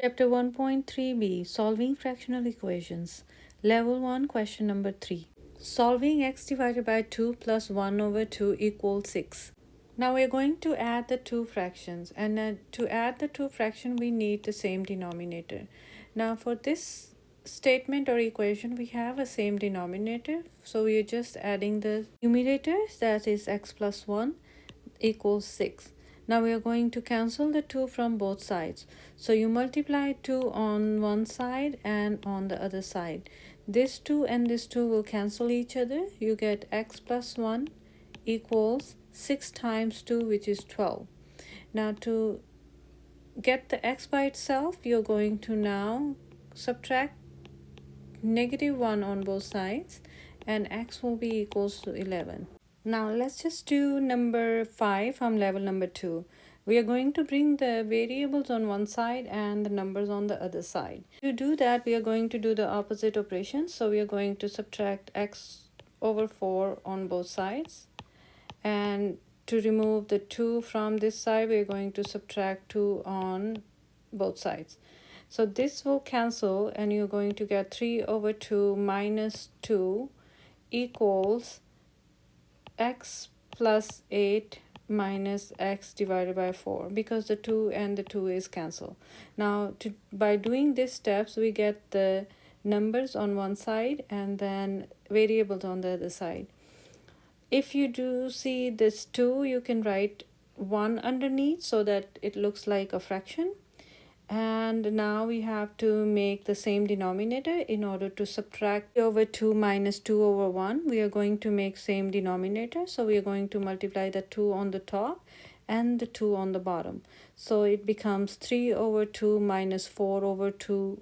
Chapter 1.3b Solving Fractional Equations. Level 1, question number 3. Solving x divided by 2 plus 1 over 2 equals 6. Now we are going to add the two fractions, and to add the two fractions we need the same denominator. Now for this statement or equation we have a same denominator, so we are just adding the numerators, that is x plus 1 equals 6. Now we are going to cancel the 2 from both sides. So you multiply 2 on one side and on the other side. This 2 and this 2 will cancel each other. You get x plus 1 equals 6 times 2, which is 12. Now to get the x by itself, you're going to now subtract -1 on both sides, and x will be equals to 11. Now let's just do number 5 from level number 2. We are going to bring the variables on one side and the numbers on the other side. To do that, we are going to do the opposite operation. So we are going to subtract x over 4 on both sides. And to remove the 2 from this side, we are going to subtract 2 on both sides. So this will cancel, and you're going to get 3 over 2 minus 2 equals x plus 8 minus x divided by 4, because the 2 and the 2 is cancelled. Now by doing these steps, we get the numbers on one side and then variables on the other side. If you do see this 2, you can write 1 underneath so that it looks like a fraction. And now we have to make the same denominator. In order to subtract over 2 minus 2 over 1, we are going to make same denominator. So we are going to multiply the 2 on the top and the 2 on the bottom. So it becomes 3 over 2 minus 4 over 2,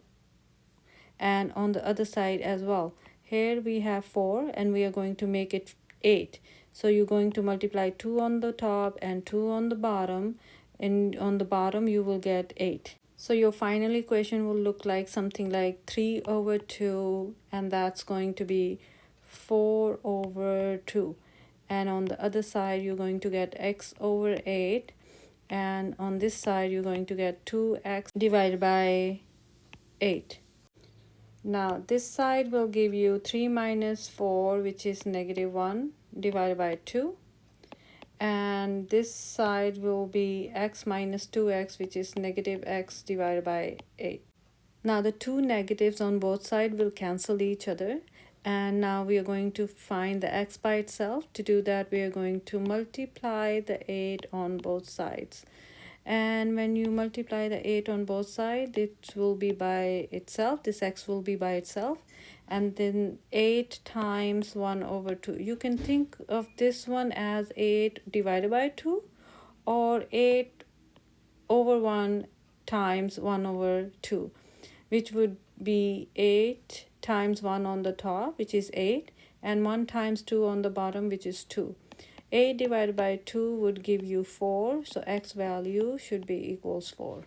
and on the other side as well. Here we have 4 and we are going to make it 8. So you're going to multiply 2 on the top and 2 on the bottom, and on the bottom you will get 8. So your final equation will look like something like 3 over 2, and that's going to be 4 over 2. And on the other side, you're going to get x over 8. And on this side, you're going to get 2x divided by 8. Now this side will give you 3 minus 4, which is -1 divided by 2. And this side will be x minus 2x, which is -x divided by 8. Now the two negatives on both sides will cancel each other, and now we are going to find the x by itself. To do that, we are going to multiply the 8 on both sides. And when you multiply the 8 on both sides, it will be by itself. This x will be by itself. And then 8 times 1 over 2. You can think of this one as 8 divided by 2, or 8 over 1 times 1 over 2, which would be 8 times 1 on the top, which is 8, and 1 times 2 on the bottom, which is 2. 8 divided by 2 would give you 4, so x value should be equals 4.